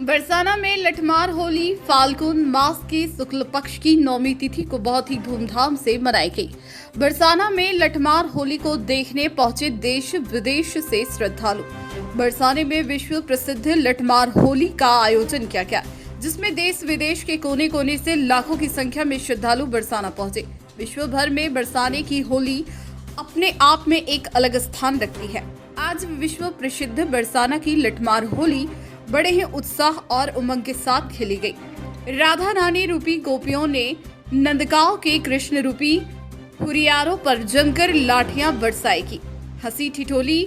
बरसाना में लठमार होली फाल्गुन मास की शुक्ल पक्ष की नौमी तिथि को बहुत ही धूमधाम से मनाई गई। बरसाना में लठमार होली को देखने पहुंचे देश विदेश से श्रद्धालु। बरसाने में विश्व प्रसिद्ध लठमार होली का आयोजन किया गया, जिसमें देश विदेश के कोने कोने से लाखों की संख्या में श्रद्धालु बरसाना पहुंचे। विश्व भर में बरसाने की होली अपने आप में एक अलग स्थान रखती है। आज विश्व प्रसिद्ध बरसाना की लठमार होली बड़े ही उत्साह और उमंग के साथ खेली गई। राधा रानी रूपी गोपियों ने नंदगांव के कृष्ण रूपी हुरियारों पर जमकर लाठियां बरसाई की। हंसी ठिठोली,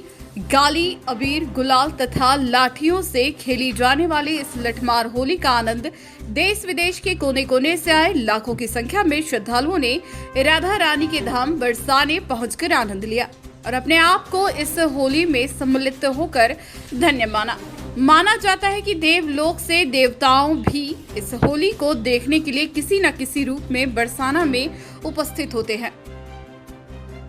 गाली, अबीर, गुलाल तथा लाठियों से खेली जाने वाली इस लठमार होली का आनंद देश विदेश के कोने कोने से आए लाखों की संख्या में श्रद्धालुओं ने राधा रानी के धाम बरसाने पहुंचकर आनंद लिया और अपने आप को इस होली में सम्मिलित होकर धन्य माना जाता है कि देवलोक से देवताओं भी इस होली को देखने के लिए किसी न किसी रूप में बरसाना में उपस्थित होते हैं।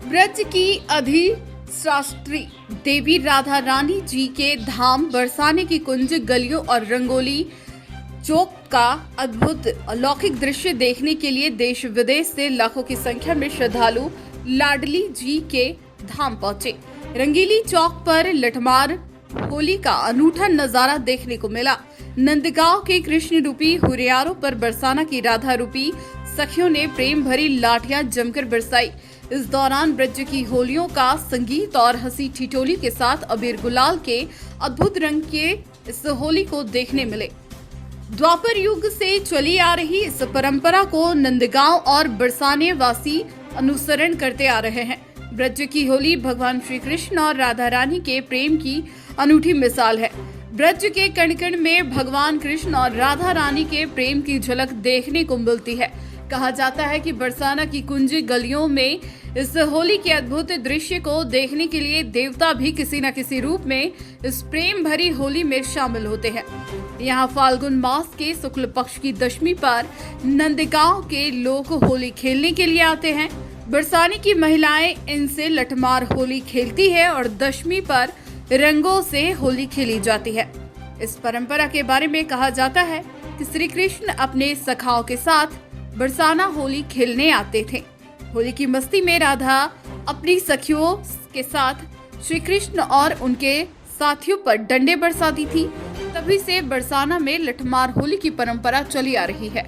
ब्रज की अधिष्ठात्री देवी राधा रानी जी के धाम बरसाने की कुंज, गलियों और रंगोली चौक का अद्भुत अलौकिक दृश्य देखने के लिए देश विदेश से लाखों की संख्या में श्रद्धालु लाडली जी के धाम पहुंचे। रंगीली चौक पर लठमार होली का अनूठा नजारा देखने को मिला। नंदगांव के कृष्ण रूपी हुरियारों पर बरसाना की राधा रूपी सखियों ने प्रेम भरी लाठियां जमकर बरसाई। इस दौरान ब्रज की होलियों का संगीत और हंसी ठिठोली के साथ अबीर गुलाल के अद्भुत रंग के इस होली को देखने मिले। द्वापर युग से चली आ रही इस परंपरा को नंदगांव और बरसाने वासी अनुसरण करते आ रहे हैं। ब्रज की होली भगवान श्री कृष्ण और राधा रानी के प्रेम की अनूठी मिसाल है। ब्रज के कण कण में भगवान कृष्ण और राधा रानी के प्रेम की झलक देखने को मिलती है। कहा जाता है कि बरसाना की कुंज गलियों में इस होली के अद्भुत दृश्य को देखने के लिए देवता भी किसी न किसी रूप में इस प्रेम भरी होली में शामिल होते हैं। यहाँ फाल्गुन मास के शुक्ल पक्ष की दशमी पर नंदगांव के लोग होली खेलने के लिए आते हैं। बरसाने की महिलाएं इनसे लठमार होली खेलती है और दशमी पर रंगों से होली खेली जाती है। इस परंपरा के बारे में कहा जाता है कि श्री कृष्ण अपने सखाओं के साथ बरसाना होली खेलने आते थे। होली की मस्ती में राधा अपनी सखियों के साथ श्री कृष्ण और उनके साथियों पर डंडे बरसाती थी। तभी से बरसाना में लठमार होली की परंपरा चली आ रही है।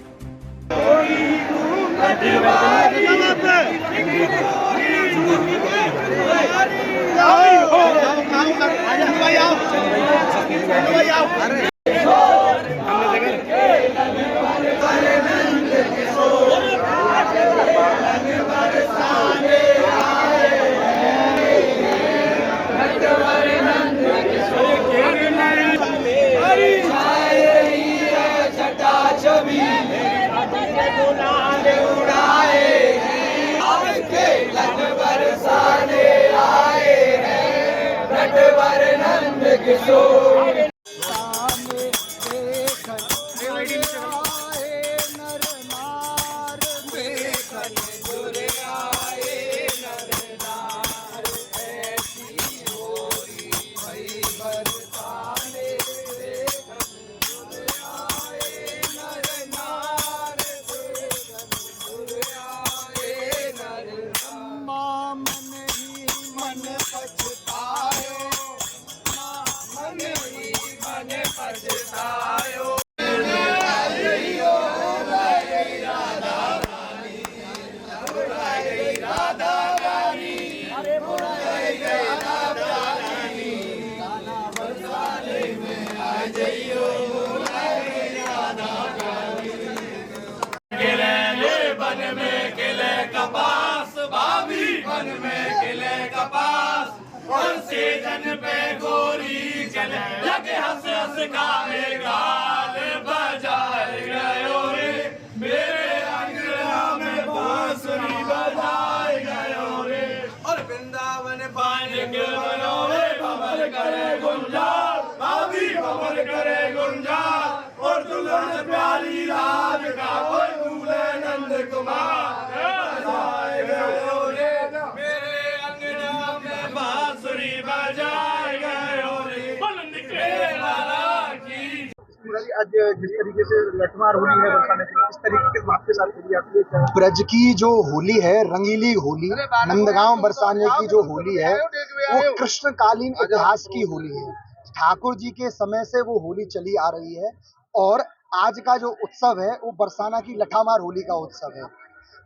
वन में खिले कपास और सीजन पे गोरी चले लगे हंस हंस खाए गाल बजाए गयो रे मेरे अंगना में बांसुरी बजाए गयो रे और वृंदावन पान के बनोरे बमर करे गुंजार भाभी बमर करे गुंजार और दुल्हन प्यारी राज का कोई दूल्हे नंद कुमार बजाए गयो रे मेरे अंगना में बांसुरी बजाए गयो रे बुलंद के लाला की जी, आज जिस तरीके से लठमार होली है बरसाने की, किस तरीके के आपके साथ होली आती है? ब्रज की जो होली है, रंगीली होली, नंदगांव बरसाने की जो होली है वो कृष्णकालीन इतिहास की होली है। ठाकुर जी के समय से वो होली चली आ रही है और आज का जो उत्सव है वो बरसाना की लठामार होली का उत्सव है।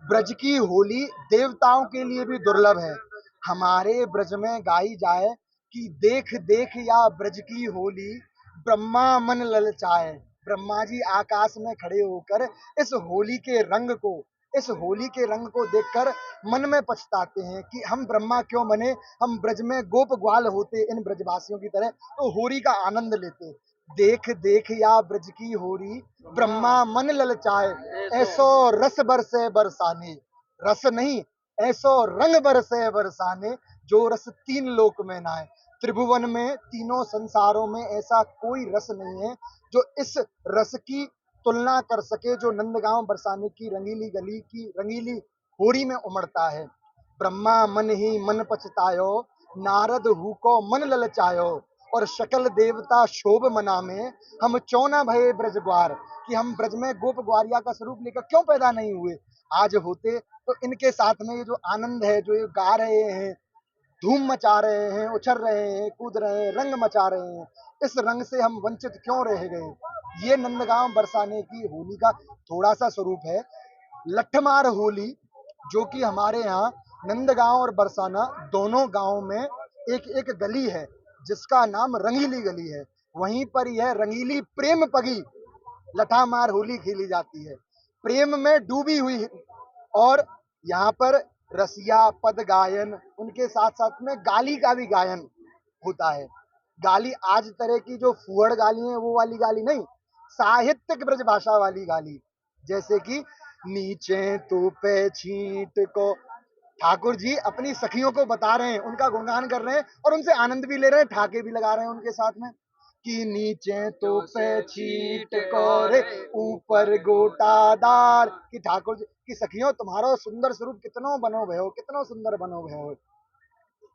ब्रज की होली देवताओं के लिए भी दुर्लभ है। हमारे ब्रज में गाई जाए कि देख देख या ब्रज की होली, ब्रह्मा मन ललचाए। ब्रह्मा जी आकाश में खड़े होकर इस होली के रंग को इस होली के रंग को देखकर मन में पछताते हैं कि हम ब्रह्मा क्यों बने, हम ब्रज में गोप ग्वाल होते इन ब्रजवासियों की तरह तो होली का आनंद लेते। देख देख या ब्रज की होली, ब्रह्मा मन ललचाए, ऐसो रस बरसे बरसाने। रस नहीं, ऐसो रंग बरसे बरसाने, जो रस तीन लोक में ना है। त्रिभुवन में, तीनों संसारों में ऐसा कोई रस नहीं है जो इस रस की तुलना कर सके, जो नंदगांव बरसाने की रंगीली गली की रंगीली होरी में उमड़ता है। ब्रह्मा मन ही मन पछतायो, नारद हु को मन ललचायो, और शकल देवता शोभ मना में, हम चौना भये ब्रज ग्वार, कि हम ब्रज में गोप ग्वारिया का स्वरूप लेकर क्यों पैदा नहीं हुए। आज होते तो इनके साथ में ये जो आनंद है, जो ये गा रहे हैं, धूम मचा रहे हैं, उछल रहे हैं, कूद रहे हैं, रंग मचा रहे हैं, इस रंग से हम वंचित क्यों रह गए। ये नंदगांव बरसाने की होली का थोड़ा सा स्वरूप है। लठमार होली जो कि हमारे यहाँ नंदगांव और बरसाना दोनों गांव में एक एक गली है जिसका नाम रंगीली गली है, वहीं पर यह रंगीली प्रेम पगी लठामार होली खेली जाती है। प्रेम में डूबी हुई, और यहाँ पर रसिया पद गायन, उनके साथ साथ में गाली का भी गायन होता है। गाली आज तरह की जो फुहड़ गाली है वो वाली गाली नहीं, साहित्यिक ब्रज भाषा वाली गाली, जैसे कि नीचे तो पे छींट को। ठाकुर जी अपनी सखियों को बता रहे हैं, उनका गुणगान कर रहे हैं और उनसे आनंद भी ले रहे हैं, ठाके भी लगा रहे हैं उनके साथ में कि नीचे तो पे छींट को रे, ऊपर गोटादार। कि ठाकुर जी की सखियों, तुम्हारा सुंदर स्वरूप कितनो बनो भयो, कितनो सुंदर बनो भयो।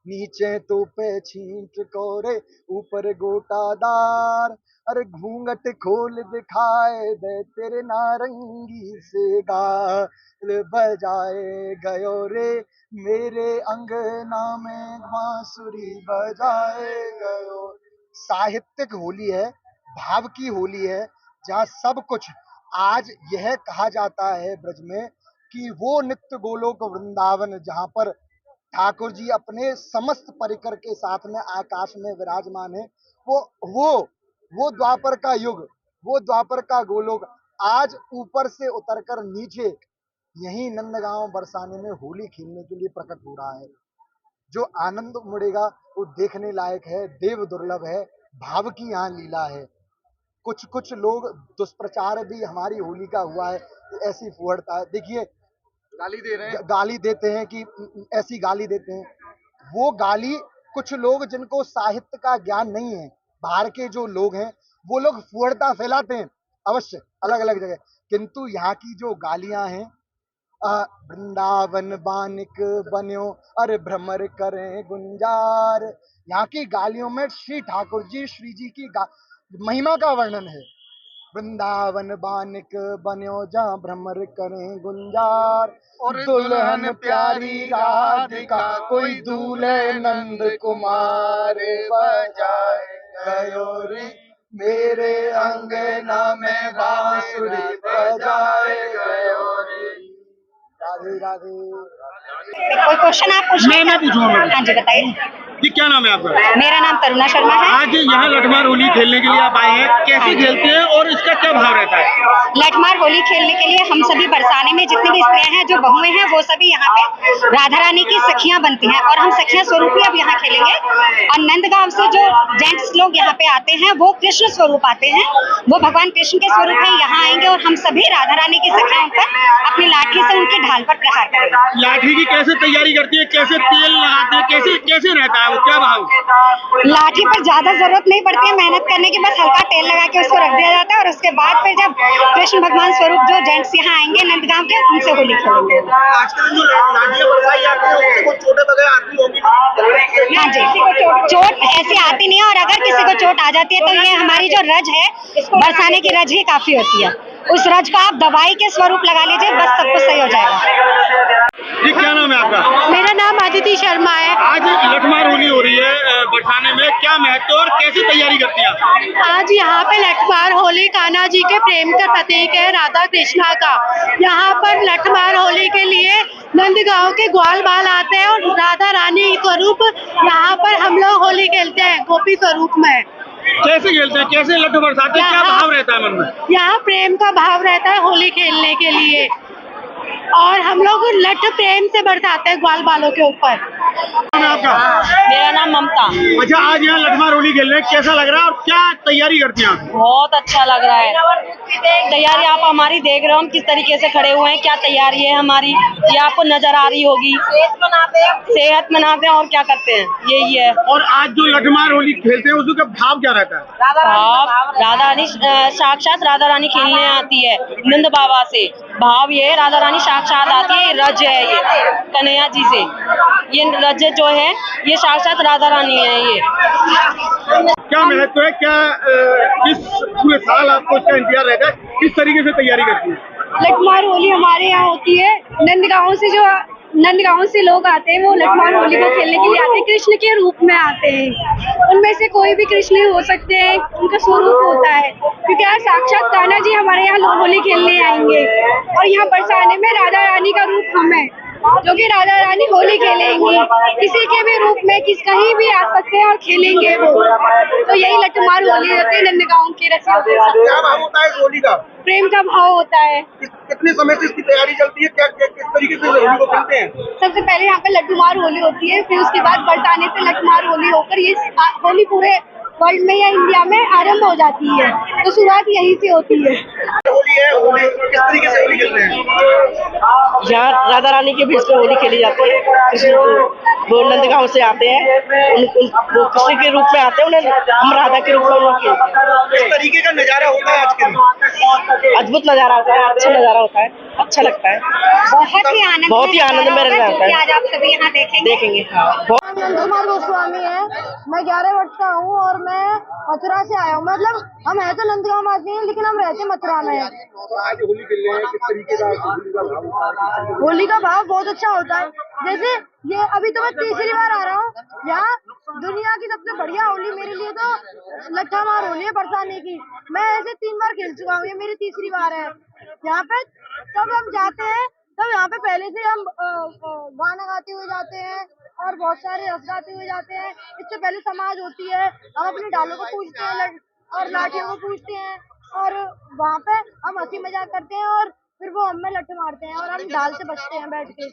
नीचे तो पे छींट को रे, ऊपर गोटादार, अरे घूंघट खोल दिखाए दे तेरे नारंगी से गाल बजाए गयो रे, मेरे अंगना में बांसुरी बजाए गयो। साहित्यिक होली है, भाव की होली है, जहाँ सब कुछ। आज यह कहा जाता है ब्रज में कि वो नित्य गोलोक वृंदावन जहाँ पर ठाकुर जी अपने समस्त परिकर के साथ में आकाश में विराजमान है, वो द्वापर का युग, वो द्वापर का गोलोक आज ऊपर से उतरकर नीचे यही नंदगांव बरसाने में होली खेलने के लिए प्रकट हो रहा है। जो आनंद उमड़ेगा वो देखने लायक है, देव दुर्लभ है, भाव की यहाँ लीला है। कुछ कुछ लोग दुष्प्रचार भी हमारी होली का हुआ है, ऐसी फुहड़ता है। देखिए, गाली दे रहे हैं, गाली देते हैं कि ऐसी गाली देते हैं, वो गाली कुछ लोग जिनको साहित्य का ज्ञान नहीं है, बाहर के जो लोग हैं वो लोग फुहड़ता फैलाते हैं अवश्य अलग अलग जगह, किंतु यहाँ की जो गालियां हैं, वृंदावन बानिक बन्यो, अरे भ्रमर करें गुंजार, यहाँ की गालियों में श्री ठाकुर जी श्री जी की महिमा का वर्णन है। वृंदावन बानिक बन्यो जहाँ भ्रमर करें गुंजार, और दुल्हन प्यारी राधिका कोई दूल्हे नंद कुमार बजाए गयो रे, मेरे अंगना में बांसुरी बजाए गयो रे। राधे राधे। कोई क्वेश्चन आप पूछ रहे हैं? मैं पूछूंगा। हाँ जी बताइए। जी, क्या नाम है आपका? मेरा नाम तरुणा शर्मा है। आज यहाँ लठमार होली खेलने के लिए आप आए हैं, कैसे खेलते हैं और इसका क्या भाव रहता है? लठमार होली खेलने के लिए हम सभी बरसाने में जितनी भी स्त्रियां हैं, जो बहुएं हैं, वो सभी यहाँ पे राधा रानी की सखियां बनती हैं और हम सखियां स्वरूप ही अब यहाँ खेलेंगे। और नंदगांव से जो जेंट्स लोग यहाँ पे आते हैं वो कृष्ण स्वरूप आते हैं, वो भगवान कृष्ण के स्वरूप है, यहाँ आएंगे और हम सभी राधा रानी की सखियां पर अपनी लाठी से उनकी ढाल पर प्रहार करेंगे। लाठी की कैसे तैयारी करती है, कैसे तेल लगाते हैं, कैसे कैसे रहता है है वो क्या भाव? लाठी पर ज्यादा जरूरत नहीं पड़ती है मेहनत करने की, बस हल्का तेल लगा के उसको रख दिया जाता है और उसके बाद फिर जब कृष्ण भगवान स्वरूप जो जेंट्स यहाँ आएंगे नंदगांव के, उनसे होली खेलेंगे। आजकल जो लाठियां बरसाई जाती है उससे कुछ छोटे बड़े आदमी होंगे। हाँ जी, चोट ऐसी आती नहीं है, और अगर किसी को चोट आ जाती है तो ये हमारी जो रज है, बरसाने की रज ही काफी होती है। उस रज को आप दवाई के स्वरूप लगा लीजिए, बस सब कुछ सही हो जाएगा। जी क्या नाम है आपका? मेरा नाम आदिति शर्मा है। आज लठमार होली हो रही है बरसाने में, क्या महत्व और कैसी तैयारी करती हैं आप? आज यहाँ पे लठमार होली कान्हा जी के प्रेम का प्रतीक है, राधा कृष्णा का। यहाँ पर लठमार होली के लिए नंदगांव के ग्वाल बाल आते हैं और राधा रानी स्वरूप यहाँ पर हम लोग होली खेलते हैं गोपी स्वरूप में। कैसे खेलते हैं, कैसे लड्डू बरसाते हैं, क्या भाव रहता है मन में? यहाँ प्रेम का भाव रहता है होली खेलने के लिए, और हम लोग लठ प्रेम से बरसाते हैं ग्वाल बालों के ऊपर। आपका? मेरा नाम ममता। अच्छा, आज यहाँ लठमार होली खेल रहे हैं, कैसा लग रहा है और क्या तैयारी करती हैं आप? बहुत अच्छा लग रहा है। तैयारी आप हमारी देख रहे हो, हम किस तरीके से खड़े हुए हैं, क्या तैयारी है हमारी ये आपको नजर आ रही होगी। सेहत मनाते हैं और क्या करते हैं, यही है। और आज जो लठमार होली खेलते हैं उसका भाव क्या रहता है? भाव राधा रानी साक्षात राधा रानी खेलने आती है नंद बाबा से। भाव ये राधा रानी साक्षात आती है, रज है ये कन्हैया जी से। ये रज जो है ये साक्षात राधा रानी है। ये क्या महत्व है, क्या किस पूरे साल आपको इसका इंतजार रहता है, किस तरीके से तैयारी करती है? लठमार होली हमारे यहाँ होती है, नंदगांव से लोग आते हैं, वो लठमार होली को खेलने के लिए आते हैं, कृष्ण के रूप में आते हैं। उनमें से कोई भी कृष्ण हो सकते हैं, उनका स्वरूप होता है, क्योंकि आज साक्षात कान्हा जी हमारे यहाँ लोग होली खेलने आएंगे। और यहाँ बरसाने में राधा रानी का रूप हम है, जो कि राधा रानी होली खेलेंगी, किसी के भी रूप में कहीं भी आ सकते हैं और खेलेंगे वो। तो यही लठमार होली होती है नंदगांव की रस्म। क्या भाव होता है इस होली का? प्रेम का भाव होता है। कितने समय से इसकी तैयारी चलती है, क्या किस तरीके से होली को खेलते हैं? सबसे पहले यहाँ पे लठमार होली होती है, फिर उसके बाद बरसाने से लठमार होली होकर ये होली पूरे वर्ल्ड में या इंडिया में आरंभ हो जाती है। तो शुरुआत यहीं से होती है। होली है, होली किस तरीके से होली खेलते हैं? यहाँ राधा रानी के बीच में होली खेली जाती है। कृष्ण वो नंदगांव से आते हैं, वो कृष्ण के रूप में आते हैं, उन्हें हम राधा के रूप में उन्हें खेलते हैं। किस तरीके का नजारा होता है आज के दिन? अद्भुत नजारा होता है, अच्छा नजारा होता है, अच्छा लगता है। बहुत ही आनंद में रहता है। आज आप सभी यहाँ देखेंगे हाँ। नंदकुमार गोस्वामी है, मैं 11 वर्ष का हूँ और मैं मथुरा से आया हूँ। मतलब हम है तो नंदगांव में आते हैं, लेकिन हम रहते मथुरा में। आज होली खेल रहे हैं, किस तरीके का होली का भाव होता है? होली का भाव बहुत अच्छा होता है। जैसे ये अभी तो मैं तीसरी बार आ रहा हूँ यहाँ। दुनिया की सबसे बढ़िया होली मेरे लिए तो लठमार होली है बरसाने की। मैं ऐसे 3 बार खेल चुका हूँ, ये मेरी तीसरी बार है यहाँ पे। तब हम जाते हैं, तब यहाँ पे पहले से हम गाना गाते हुए जाते हैं और बहुत सारे रस गाते हुए जाते हैं। इससे पहले समाज होती है, हम अपनी डालों को पूजते हैं और लाठियों को पूजते हैं, और वहाँ पे हम हंसी मजाक करते हैं और फिर वो हमें लठ मारते हैं और हम ढाल से बचते हैं बैठ के।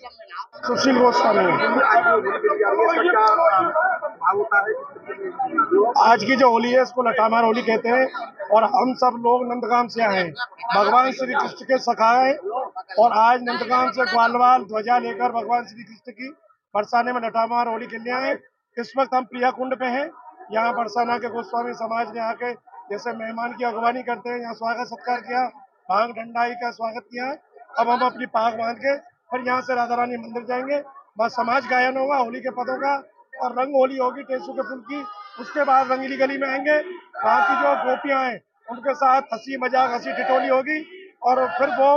सुशील गोस्वामी। आज की जो होली है इसको लठामार होली कहते हैं, और हम सब लोग नंदगांव से आए हैं, भगवान श्री कृष्ण के सखा हैं, और आज नंदगांव से ग्वालवाल ध्वजा लेकर भगवान श्री कृष्ण की बरसाने में लठामार होली खेलने आए। इस वक्त हम प्रिया कुंड पे हैं। यहाँ बरसाना के गोस्वामी समाज ने आके जैसे मेहमान की अगवानी करते हैं, यहाँ स्वागत सत्कार किया, भांग डंडाई का स्वागत किया। अब हम अपनी पाग बांध के फिर यहाँ से राधा रानी मंदिर जाएंगे, बस समाज गायन होगा होली के पदों का, और रंग होली होगी टेसू के फूल की। उसके बाद रंगीली गली में आएंगे, वहाँ की जो गोपियाँ हैं उनके साथ हंसी मजाक हंसी टिटोली होगी, और फिर वो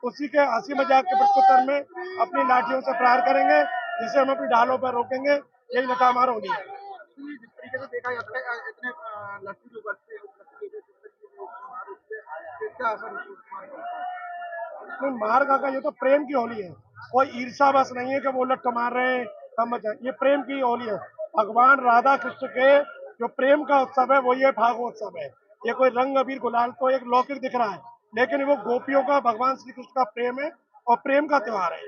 उसी के हंसी मजाक के प्रत्युत्तर में अपनी लाठियों से प्रहार करेंगे, जिसे हम अपनी ढालों पर रोकेंगे। यही लठामार होली है। जिस तरीके से देखा जाता है इतने लट्टू जो बचते हैं क्या असर मार का ये तो प्रेम की होली है, कोई ईर्षा बस नहीं है कि वो लट्ट मार रहे हैं हम बचाएं। ये प्रेम की होली है। भगवान राधा कृष्ण के जो प्रेम का उत्सव है वो ये फागोत्सव है। ये कोई रंग अबीर गुलाल तो एक लौकिक दिख रहा है, लेकिन वो गोपियों का भगवान श्री कृष्ण का प्रेम है और प्रेम का त्योहार है।